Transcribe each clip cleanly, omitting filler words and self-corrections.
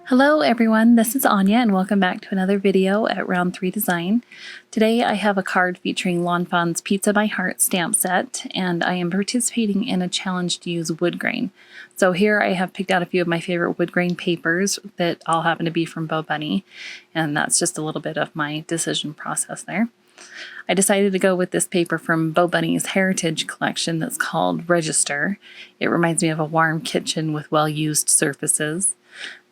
Hello everyone, this is Anja and welcome back to another video at Round 3 Design. Today I have a card featuring Lawn Fawn's Pizza by Heart stamp set, and I am participating in a challenge to use wood grain. So here I have picked out a few of my favorite wood grain papers that all happen to be from Bo Bunny, and that's just a little bit of my decision process there. I decided to go with this paper from Bo Bunny's Heritage collection that's called Register. It reminds me of a warm kitchen with well-used surfaces.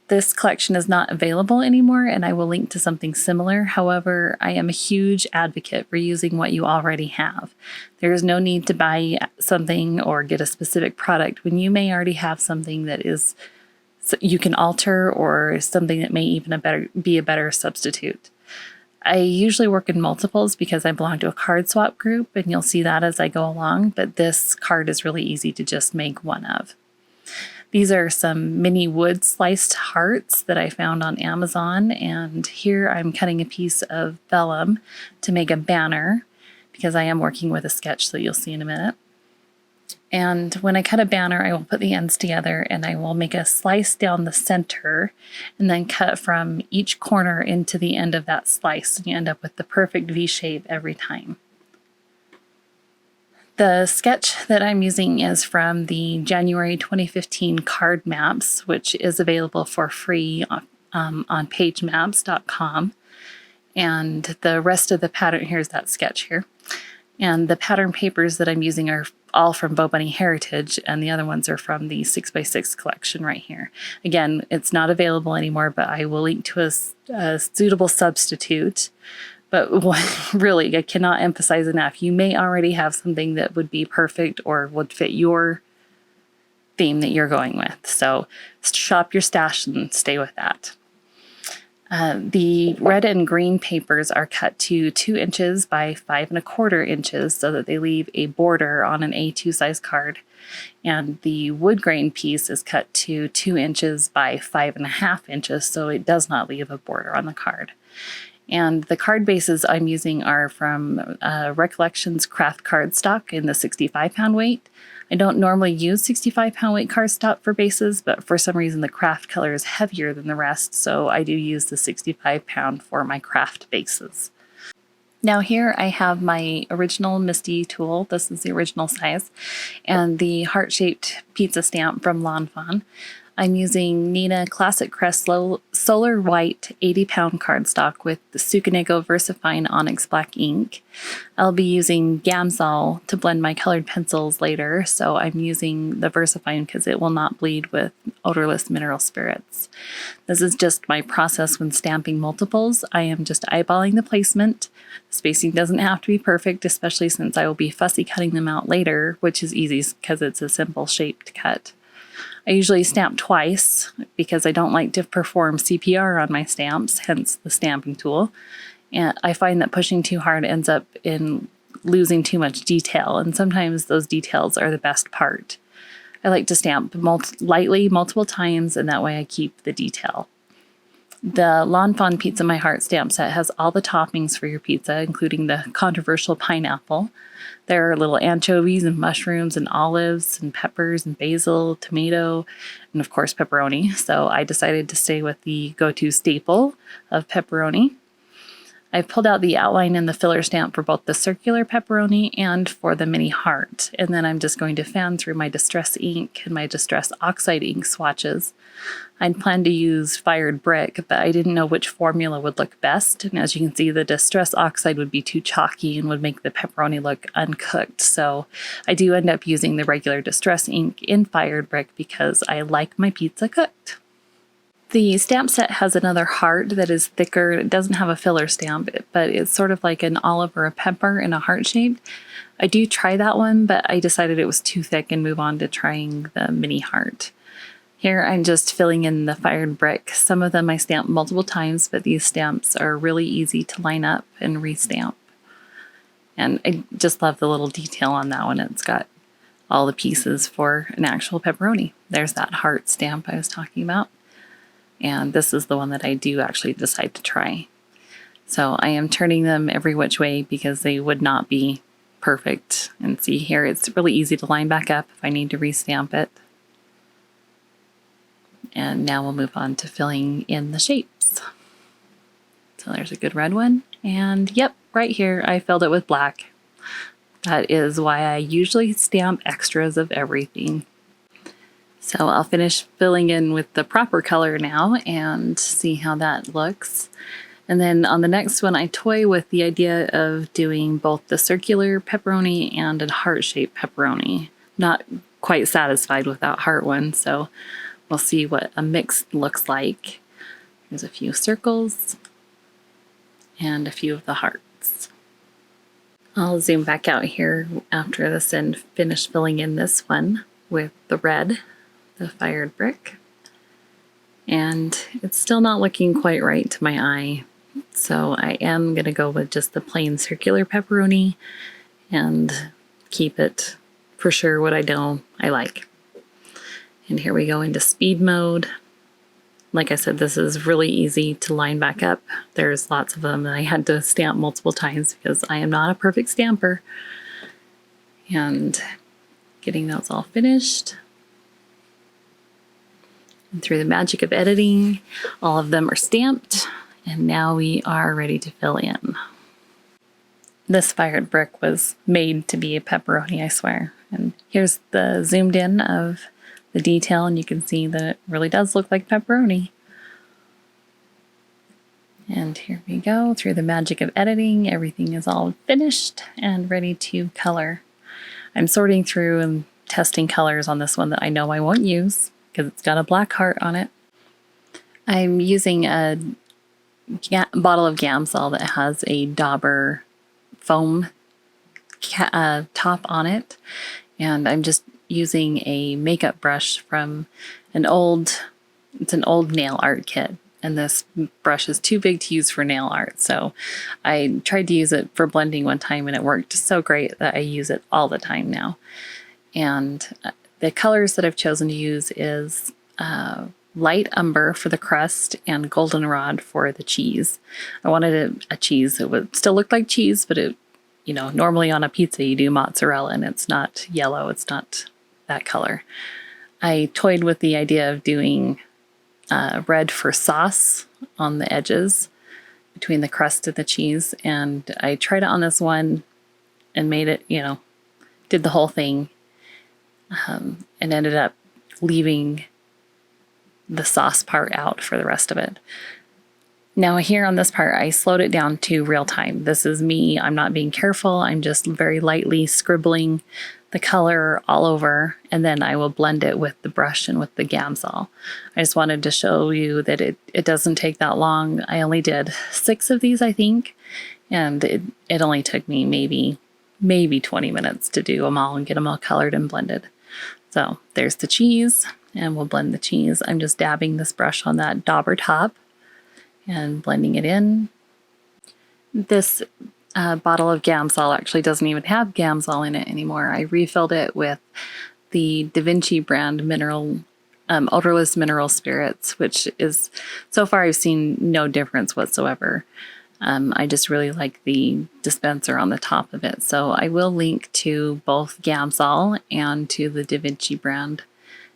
This collection is not available anymore, and I will link to something similar. However, I am a huge advocate for using what you already have. There is no need to buy something or get a specific product when you may already have something that is you can alter, or something that may even be a better substitute. I usually work in multiples because I belong to a card swap group, and you'll see that as I go along, but this card is really easy to just make one of. These are some mini wood sliced hearts that I found on Amazon, and here I'm cutting a piece of vellum to make a banner because I am working with a sketch that you'll see in a minute. And when I cut a banner, I will put the ends together and I will make a slice down the center and then cut from each corner into the end of that slice, and you end up with the perfect V shape every time. The sketch that I'm using is from the January 2015 card maps, which is available for free on pagemaps.com. And the rest of the pattern, here's that sketch here. And the pattern papers that I'm using are all from Bo Bunny Heritage, and the other ones are from the 6x6 collection right here. Again, it's not available anymore, but I will link to a suitable substitute. But really, I cannot emphasize enough, you may already have something that would be perfect or would fit your theme that you're going with. So shop your stash and stay with that. The red and green papers are cut to 2 inches by 5 1/4 inches so that they leave a border on an A2 size card. And the wood grain piece is cut to 2 inches by 5 1/2 inches so it does not leave a border on the card. And the card bases I'm using are from Recollections Craft Cardstock in the 65-pound weight. I don't normally use 65-pound weight cardstock for bases, but for some reason the craft color is heavier than the rest, so I do use the 65-pound for my craft bases. Now here I have my original Misty tool. This is the original size, and the heart-shaped pizza stamp from Lawn Fawn. I'm using Neenah Classic Crest Solar White 80-pound cardstock with the Sucanigo VersaFine Onyx Black ink. I'll be using Gamsol to blend my colored pencils later, so I'm using the VersaFine because it will not bleed with odorless mineral spirits. This is just my process when stamping multiples. I am just eyeballing the placement. The spacing doesn't have to be perfect, especially since I will be fussy cutting them out later, which is easy because it's a simple shape to cut. I usually stamp twice because I don't like to perform CPR on my stamps, hence the stamping tool. And I find that pushing too hard ends up in losing too much detail, and sometimes those details are the best part. I like to stamp lightly multiple times, and that way I keep the detail. The Lawn Fawn Pizza My Heart stamp set has all the toppings for your pizza, including the controversial pineapple. There are little anchovies and mushrooms and olives and peppers and basil, tomato, and of course pepperoni. So I decided to stay with the go-to staple of pepperoni. I've pulled out the outline and the filler stamp for both the circular pepperoni and for the mini heart. And then I'm just going to fan through my Distress ink and my Distress Oxide ink swatches. I'd planned to use fired brick, but I didn't know which formula would look best. And as you can see, the Distress Oxide would be too chalky and would make the pepperoni look uncooked. So I do end up using the regular Distress ink in fired brick because I like my pizza cooked. The stamp set has another heart that is thicker. It doesn't have a filler stamp, but it's sort of like an olive or a pepper in a heart shape. I do try that one, but I decided it was too thick and move on to trying the mini heart. Here I'm just filling in the fired brick. Some of them I stamp multiple times, but these stamps are really easy to line up and restamp. And I just love the little detail on that one. It's got all the pieces for an actual pepperoni. There's that heart stamp I was talking about. And this is the one that I do actually decide to try. So I am turning them every which way because they would not be perfect. And see here, it's really easy to line back up if I need to restamp it. And now we'll move on to filling in the shapes. So there's a good red one. And yep, right here I filled it with black. That is why I usually stamp extras of everything. So I'll finish filling in with the proper color now and see how that looks. And then on the next one, I toy with the idea of doing both the circular pepperoni and a heart-shaped pepperoni. Not quite satisfied with that heart one, so we'll see what a mix looks like. There's a few circles and a few of the hearts. I'll zoom back out here after this and finish filling in this one with the red, the fired brick. And it's still not looking quite right to my eye. So I am going to go with just the plain circular pepperoni and keep it for sure what I know I like. And here we go into speed mode. Like I said, this is really easy to line back up. There's lots of them and I had to stamp multiple times because I am not a perfect stamper. And getting those all finished. And through the magic of editing, all of them are stamped. And now we are ready to fill in. This fired brick was made to be a pepperoni, I swear. And here's the zoomed in of the detail, and you can see that it really does look like pepperoni. And here we go. Through the magic of editing, everything is all finished and ready to color. I'm sorting through and testing colors on this one that I know I won't use because it's got a black heart on it. I'm using a bottle of Gamsol that has a dauber foam top on it, and I'm just using a makeup brush from an old nail art kit, and this brush is too big to use for nail art, so I tried to use it for blending one time and it worked so great that I use it all the time now. And the colors that I've chosen to use is light umber for the crust and goldenrod for the cheese. I wanted a cheese that would still look like cheese, but it, you know, normally on a pizza you do mozzarella and it's not yellow, it's not that color. I toyed with the idea of doing red for sauce on the edges between the crust and the cheese, and I tried it on this one and made it, you know, did the whole thing, and ended up leaving the sauce part out for the rest of it. Now here on this part, I slowed it down to real time. This is me. I'm not being careful. I'm just very lightly scribbling the color all over, and then I will blend it with the brush and with the Gamsol. I just wanted to show you that it doesn't take that long. I only did 6 of these, I think, and it only took me maybe 20 minutes to do them all and get them all colored and blended. So there's the cheese, and we'll blend the cheese. I'm just dabbing this brush on that dauber top and blending it in. This bottle of Gamsol actually doesn't even have Gamsol in it anymore. I refilled it with the Da Vinci brand mineral, odorless mineral spirits, which is, so far I've seen no difference whatsoever. I just really like the dispenser on the top of it. So I will link to both Gamsol and to the Da Vinci brand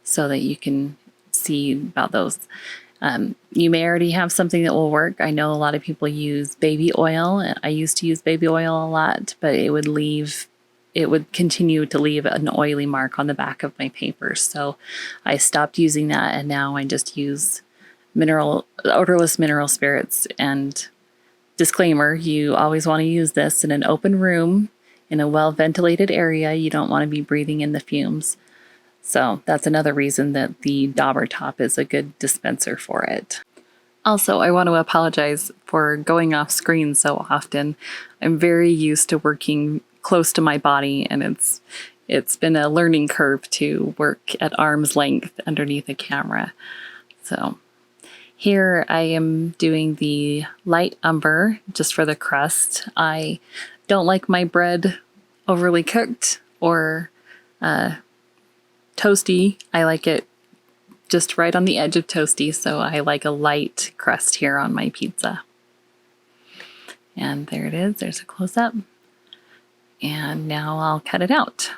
so that you can see about those. You may already have something that will work. I know a lot of people use baby oil. I used to use baby oil a lot, but it would continue to leave an oily mark on the back of my papers. So I stopped using that, and now I just use odorless mineral spirits. And disclaimer, you always want to use this in an open room, in a well-ventilated area. You don't want to be breathing in the fumes. So that's another reason that the dauber top is a good dispenser for it. Also, I want to apologize for going off screen so often. I'm very used to working close to my body, and it's been a learning curve to work at arm's length underneath a camera. So here I am doing the light umber just for the crust. I don't like my bread overly cooked or toasty. I like it just right on the edge of toasty, so I like a light crust here on my pizza. And there it is. There's a close-up. And now I'll cut it out.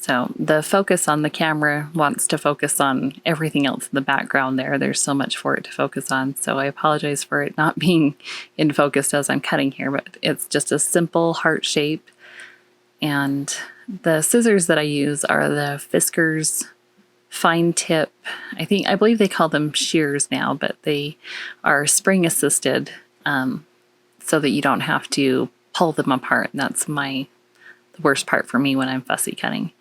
So the focus on the camera wants to focus on everything else in the background there. There's so much for it to focus on. So I apologize for it not being in focus as I'm cutting here, but it's just a simple heart shape. And the scissors that I use are the Fiskars fine tip. I believe they call them shears now, but they are spring assisted, so that you don't have to pull them apart. And that's the worst part for me when I'm fussy cutting.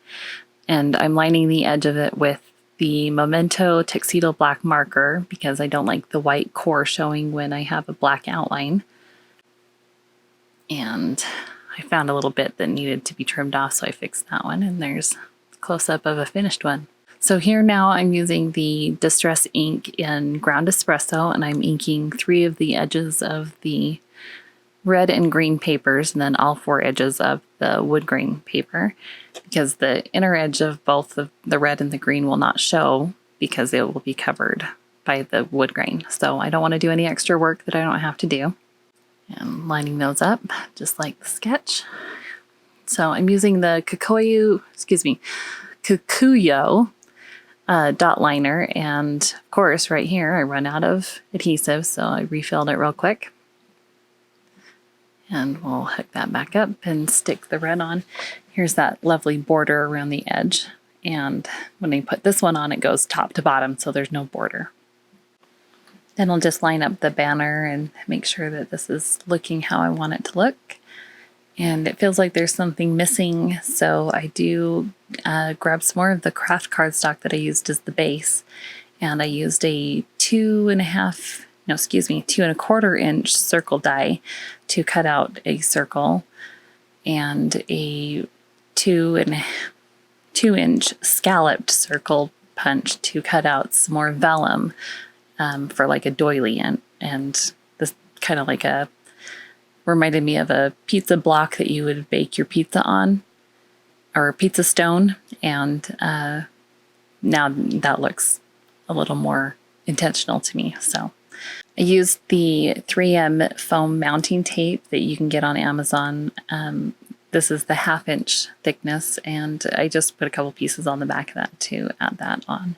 And I'm lining the edge of it with the Memento Tuxedo Black marker because I don't like the white core showing when I have a black outline. And I found a little bit that needed to be trimmed off, so I fixed that one, and there's a close-up of a finished one. So here now I'm using the Distress ink in Ground Espresso, and I'm inking 3 of the edges of the red and green papers, and then all 4 edges of the Woodgrain paper, because the inner edge of both the red and the green will not show because it will be covered by the Woodgrain. So I don't want to do any extra work that I don't have to do. And lining those up just like the sketch. So I'm using the Kikuyo dot liner, and of course right here I run out of adhesive, so I refilled it real quick. And we'll hook that back up and stick the red on. Here's that lovely border around the edge. And when I put this one on, it goes top to bottom, so there's no border. Then I'll just line up the banner and make sure that this is looking how I want it to look. And it feels like there's something missing, so I do grab some more of the craft cardstock that I used as the base. And I used a 2.25 inch circle die to cut out a circle, and a 2-inch scalloped circle punch to cut out some more vellum for like a doily, and this kind of like reminded me of a pizza block that you would bake your pizza on, or a pizza stone, and now that looks a little more intentional to me. So I used the 3M foam mounting tape that you can get on Amazon. This is the 1/2 inch thickness, and I just put a couple pieces on the back of that to add that on.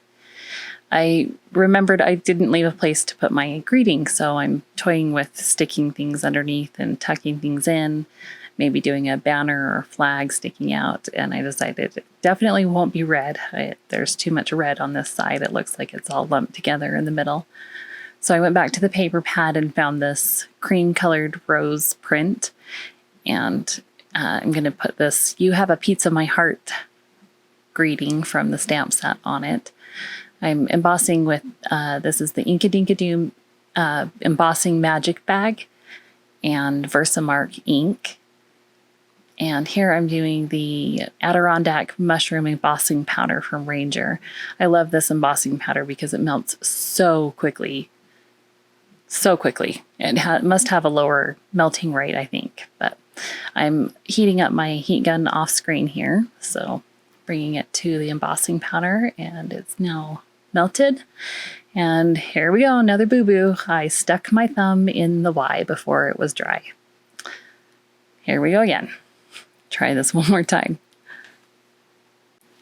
I remembered I didn't leave a place to put my greeting, so I'm toying with sticking things underneath and tucking things in, maybe doing a banner or flag sticking out, and I decided it definitely won't be red. There's too much red on this side. It looks like it's all lumped together in the middle. So I went back to the paper pad and found this cream-colored rose print, and I'm going to put this "You Have a Pizza My Heart" greeting from the stamp set on it. I'm embossing with, this is the Inkadinkadoo embossing magic bag and Versamark ink. And here I'm doing the Adirondack mushroom embossing powder from Ranger. I love this embossing powder because it melts so quickly. So quickly. It must have a lower melting rate, I think. But I'm heating up my heat gun off screen here. So bringing it to the embossing powder, and it's now melted. And here we go, another boo-boo. I stuck my thumb in the Y before it was dry. Here we go again. Try this one more time.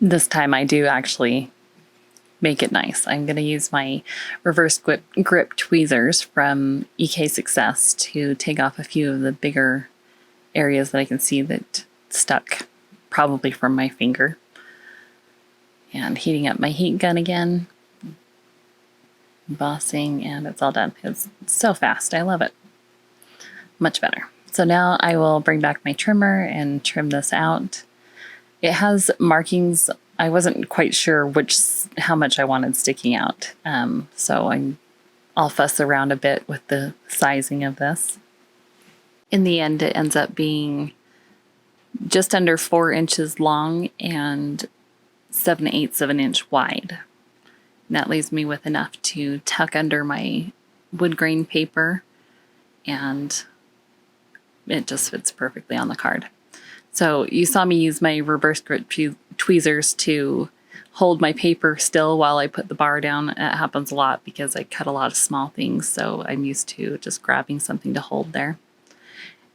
This time I do actually make it nice. I'm going to use my reverse grip tweezers from EK Success to take off a few of the bigger areas that I can see that stuck, probably from my finger. And heating up my heat gun again. Embossing, and it's all done. It's so fast. I love it. Much better. So now I will bring back my trimmer and trim this out. It has markings. I wasn't quite sure how much I wanted sticking out. So I'll fuss around a bit with the sizing of this. In the end, it ends up being just under 4 inches long and 7/8 of an inch wide. And that leaves me with enough to tuck under my Woodgrain paper, and it just fits perfectly on the card. So you saw me use my reverse grip tweezers to hold my paper still while I put the bar down. It happens a lot because I cut a lot of small things, so I'm used to just grabbing something to hold there.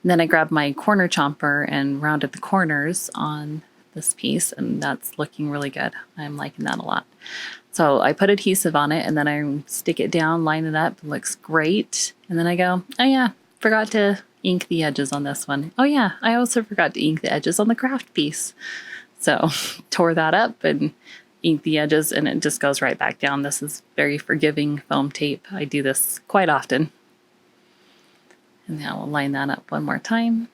And then I grabbed my corner chomper and rounded the corners on this piece, and that's looking really good. I'm liking that a lot. So I put adhesive on it, and then I stick it down, line it up. It looks great. And then I go, oh yeah, forgot to ink the edges on this one. Oh yeah, I also forgot to ink the edges on the craft piece. So tore that up and inked the edges, and it just goes right back down. This is very forgiving foam tape. I do this quite often. And now we'll line that up one more time.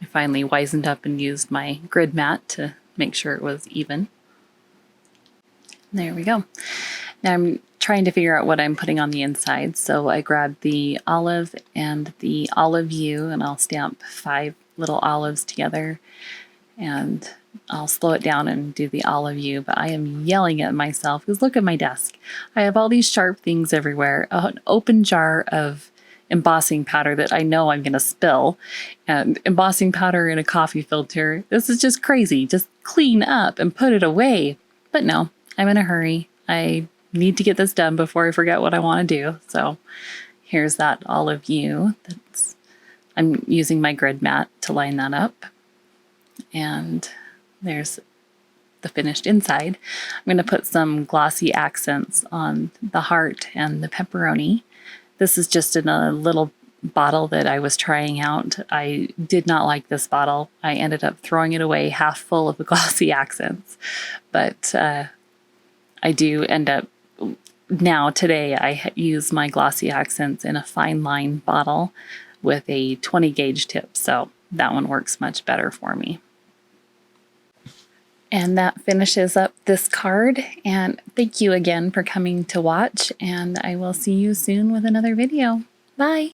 I finally wisened up and used my grid mat to make sure it was even. There we go. Now I'm trying to figure out what I'm putting on the inside. So I grabbed the olive and the olive U, and I'll stamp 5 little olives together, and I'll slow it down and do the olive U. But I am yelling at myself because look at my desk. I have all these sharp things everywhere, an open jar of embossing powder that I know I'm going to spill, and embossing powder in a coffee filter. This is just crazy. Just clean up and put it away. But no, I'm in a hurry. I need to get this done before I forget what I want to do. So here's that olive U. I'm using my grid mat to line that up. And there's the finished inside. I'm going to put some glossy accents on the heart and the pepperoni. This is just in a little bottle that I was trying out. I did not like this bottle. I ended up throwing it away half full of the glossy accents. But I do end up, now today I use my glossy accents in a fine line bottle with a 20 gauge tip. So that one works much better for me. And that finishes up this card, and thank you again for coming to watch, and I will see you soon with another video. Bye!